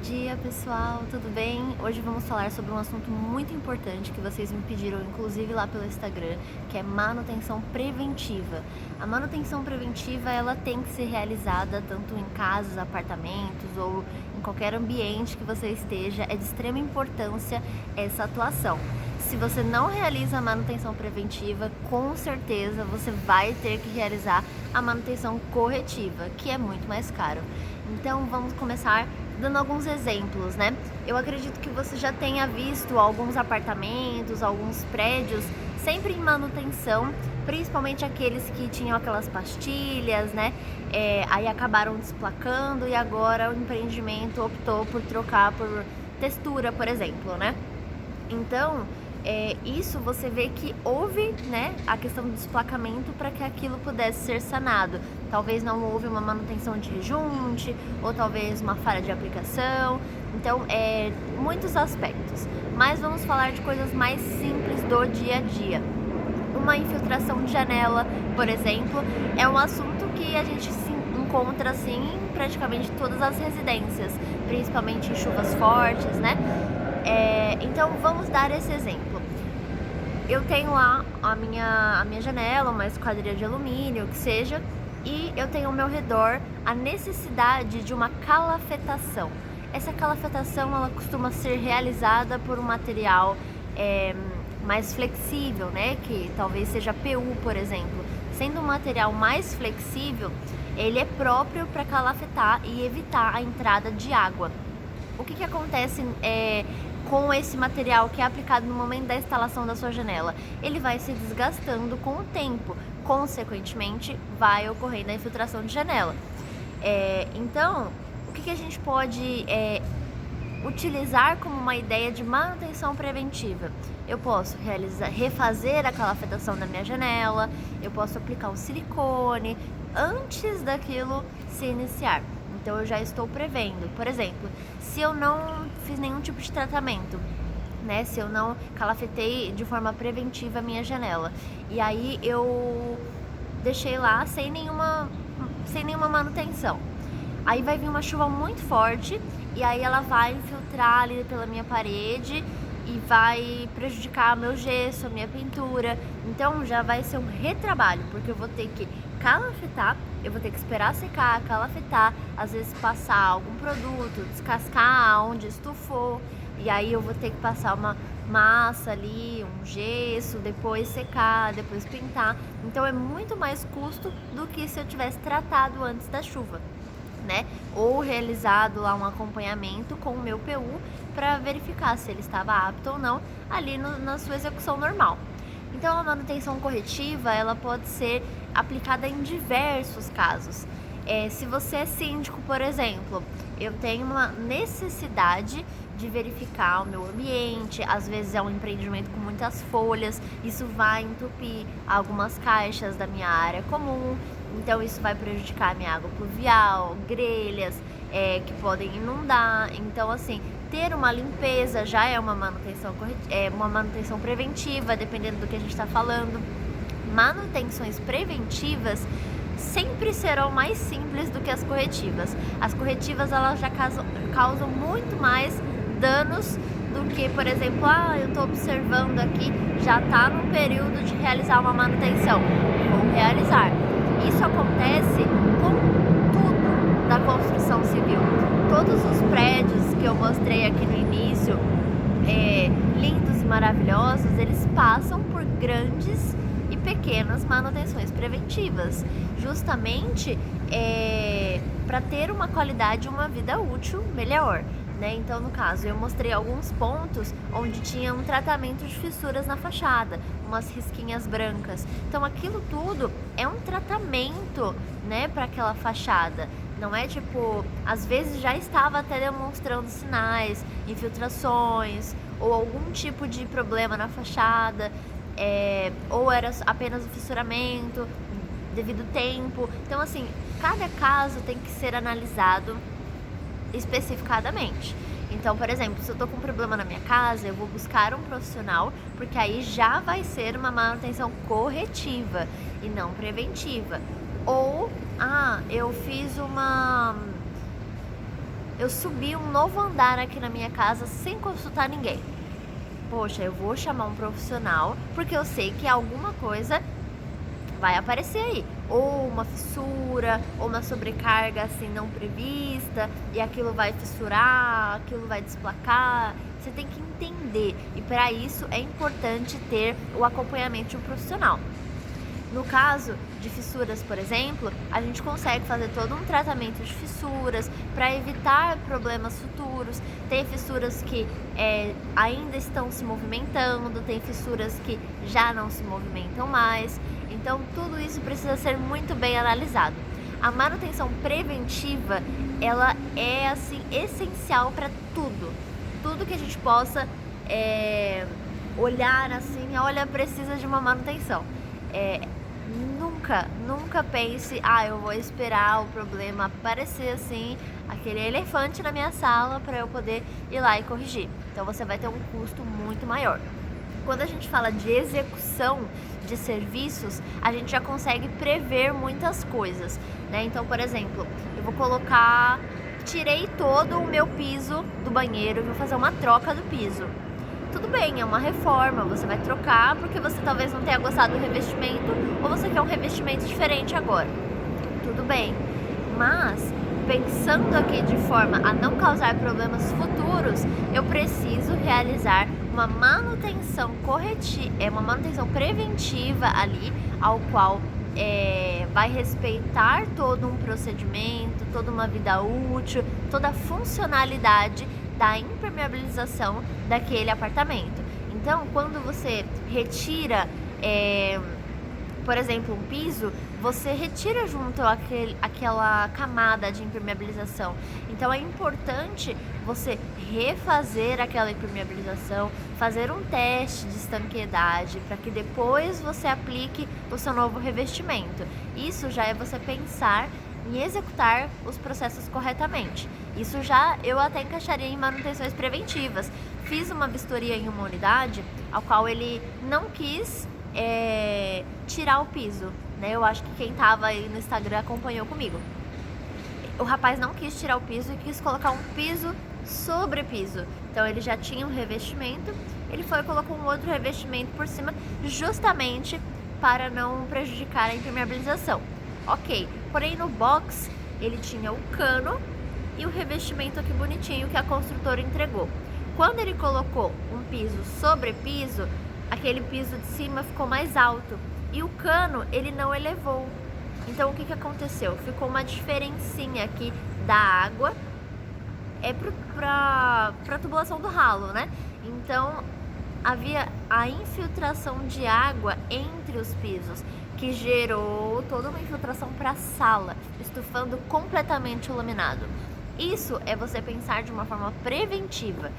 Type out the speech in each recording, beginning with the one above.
dia, pessoal, tudo bem? Hoje vamos falar sobre um assunto muito importante que vocês me pediram, inclusive lá pelo Instagram, que é manutenção preventiva. A manutenção preventiva, ela tem que ser realizada tanto em casas, apartamentos ou em qualquer ambiente que você esteja. É de extrema importância essa atuação. Se você não realiza a manutenção preventiva, com certeza você vai ter que realizar a manutenção corretiva, que é muito mais caro. Então vamos começar dando alguns exemplos, né? Eu acredito que você já tenha visto alguns apartamentos, alguns prédios sempre em manutenção, principalmente aqueles que tinham aquelas pastilhas, né? Aí acabaram desplacando e agora o empreendimento optou por trocar por textura, por exemplo, né? Então, isso você vê que houve, né, a questão do desplacamento para que aquilo pudesse ser sanado. Talvez não houve uma manutenção de rejunte, ou talvez uma falha de aplicação. Então, muitos aspectos. Mas vamos falar de coisas mais simples do dia a dia. Uma infiltração de janela, por exemplo, é um assunto que a gente se encontra assim em praticamente todas as residências, principalmente em chuvas fortes, né? Então vamos dar esse exemplo. Eu tenho lá a minha janela, uma esquadria de alumínio, que seja, e eu tenho ao meu redor a necessidade de uma calafetação. Essa calafetação ela costuma ser realizada por um material mais flexível, né? Que talvez seja PU, por exemplo. Sendo um material mais flexível, ele é próprio para calafetar e evitar a entrada de água. O que acontece com esse material que é aplicado no momento da instalação da sua janela? Ele vai se desgastando com o tempo, consequentemente vai ocorrendo a infiltração de janela. Então, o que a gente pode utilizar como uma ideia de manutenção preventiva? Eu posso refazer a calafetação da minha janela, eu posso aplicar um silicone antes daquilo se iniciar. Então eu já estou prevendo. Por exemplo, se eu não fiz nenhum tipo de tratamento, né? Se eu não calafetei de forma preventiva a minha janela, e aí eu deixei lá sem nenhuma manutenção. Aí vai vir uma chuva muito forte e aí ela vai infiltrar ali pela minha parede e vai prejudicar meu gesso, a minha pintura. Então já vai ser um retrabalho, porque eu vou ter que calafetar, eu vou ter que esperar secar, calafetar, às vezes passar algum produto, descascar onde estufou, e aí eu vou ter que passar uma massa ali, um gesso, depois secar, depois pintar. Então é muito mais custo do que se eu tivesse tratado antes da chuva, né? Ou realizado lá um acompanhamento com o meu PU para verificar se ele estava apto ou não ali na sua execução normal. Então a manutenção corretiva ela pode ser aplicada em diversos casos. Se você é síndico, por exemplo, eu tenho uma necessidade de verificar o meu ambiente, às vezes é um empreendimento com muitas folhas, isso vai entupir algumas caixas da minha área comum, então isso vai prejudicar a minha água pluvial, grelhas que podem inundar. Então assim, ter uma limpeza já é uma manutenção preventiva, dependendo do que a gente está falando. Manutenções preventivas sempre serão mais simples do que as corretivas. As corretivas elas já causam muito mais danos do que, por exemplo, eu estou observando aqui, já está no período de realizar uma manutenção, vou realizar. Isso acontece com tudo da construção civil. Todos os prédios que eu mostrei aqui no início, lindos e maravilhosos, eles passam por grandes e pequenas manutenções preventivas, justamente para ter uma qualidade e uma vida útil melhor, né? Então, no caso, eu mostrei alguns pontos onde tinha um tratamento de fissuras na fachada, umas risquinhas brancas. Então, aquilo tudo é um tratamento, né, para aquela fachada. Não é tipo, às vezes já estava até demonstrando sinais, infiltrações ou algum tipo de problema na fachada, ou era apenas o fissuramento devido ao tempo. Então assim, cada caso tem que ser analisado especificadamente. Então, por exemplo, se eu tô com um problema na minha casa, eu vou buscar um profissional, porque aí já vai ser uma manutenção corretiva e não preventiva. Ou, eu fiz uma eu subi um novo andar aqui na minha casa sem consultar ninguém. Poxa, eu vou chamar um profissional porque eu sei que alguma coisa vai aparecer aí, ou uma fissura, ou uma sobrecarga assim não prevista, e aquilo vai fissurar, aquilo vai desplacar. Você tem que entender, e para isso é importante ter o acompanhamento de um profissional. No caso de fissuras, por exemplo, a gente consegue fazer todo um tratamento de fissuras para evitar problemas futuros. Tem fissuras que ainda estão se movimentando, tem fissuras que já não se movimentam mais. Então, tudo isso precisa ser muito bem analisado. A manutenção preventiva, ela é assim essencial para tudo. Tudo que a gente possa olhar assim, olha, precisa de uma manutenção. Nunca pense, eu vou esperar o problema aparecer assim, aquele elefante na minha sala para eu poder ir lá e corrigir. Então você vai ter um custo muito maior. Quando a gente fala de execução de serviços, a gente já consegue prever muitas coisas, né? Então, por exemplo, eu vou tirei todo o meu piso do banheiro e vou fazer uma troca do piso. Tudo bem, é uma reforma, você vai trocar porque você talvez não tenha gostado do revestimento ou você quer um revestimento diferente agora. Tudo bem, mas pensando aqui de forma a não causar problemas futuros, eu preciso realizar uma manutenção uma manutenção preventiva ali, ao qual vai respeitar todo um procedimento, toda uma vida útil, toda a funcionalidade da impermeabilização daquele apartamento. Então, quando você retira, por exemplo, um piso, você retira junto aquela camada de impermeabilização. Então é importante você refazer aquela impermeabilização, fazer um teste de estanqueidade para que depois você aplique o seu novo revestimento. Isso já é você pensar em executar os processos corretamente. Isso já eu até encaixaria em manutenções preventivas. Fiz uma vistoria em uma unidade, ao qual ele não quis tirar o piso, né? Eu acho que quem tava aí no Instagram acompanhou comigo. O rapaz não quis tirar o piso e quis colocar um piso sobre piso. Então ele já tinha um revestimento, ele foi e colocou um outro revestimento por cima, justamente para não prejudicar a impermeabilização. Ok, porém no box ele tinha o cano e o revestimento aqui bonitinho que a construtora entregou. Quando ele colocou um piso sobre piso, aquele piso de cima ficou mais alto e o cano ele não elevou. Então o que aconteceu? Ficou uma diferencinha aqui da água para a tubulação do ralo, né? Então havia a infiltração de água entre os pisos, que gerou toda uma infiltração para a sala, estufando completamente o laminado. Isso é você pensar de uma forma preventiva.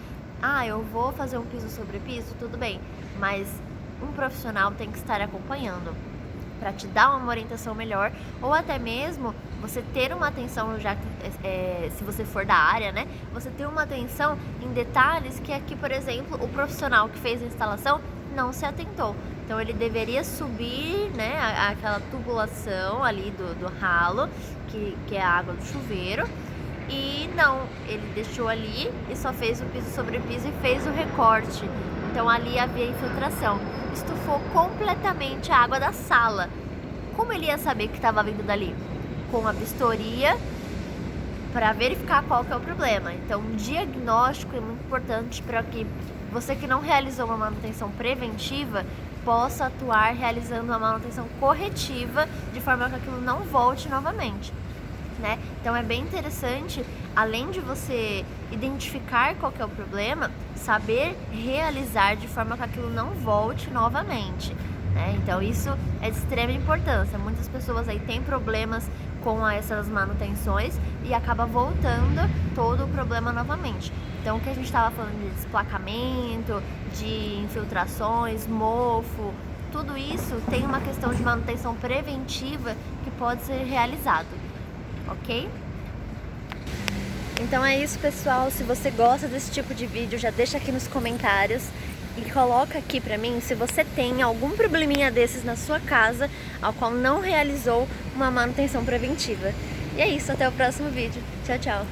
Eu vou fazer um piso sobre piso, tudo bem, mas um profissional tem que estar acompanhando para te dar uma orientação melhor, ou até mesmo você ter uma atenção, já se você for da área, né? Você ter uma atenção em detalhes que aqui, por exemplo, o profissional que fez a instalação não se atentou. Então ele deveria subir, né, aquela tubulação ali do ralo, que é a água do chuveiro. E não, ele deixou ali e só fez o piso sobre piso e fez o recorte. Então ali havia infiltração. Estufou completamente a água da sala. Como ele ia saber que estava vindo dali? Com a vistoria para verificar qual que é o problema. Então um diagnóstico é muito importante para que você que não realizou uma manutenção preventiva possa atuar realizando uma manutenção corretiva de forma que aquilo não volte novamente. Né? Então é bem interessante, além de você identificar qual que é o problema, saber realizar de forma que aquilo não volte novamente, né? Então isso é de extrema importância. Muitas pessoas aí têm problemas com essas manutenções e acaba voltando todo o problema novamente. Então o que a gente estava falando de desplacamento, de infiltrações, mofo, tudo isso tem uma questão de manutenção preventiva que pode ser realizado. Ok? Então é isso, pessoal. Se você gosta desse tipo de vídeo, já deixa aqui nos comentários e coloca aqui pra mim se você tem algum probleminha desses na sua casa ao qual não realizou uma manutenção preventiva. E é isso, até o próximo vídeo. Tchau, tchau!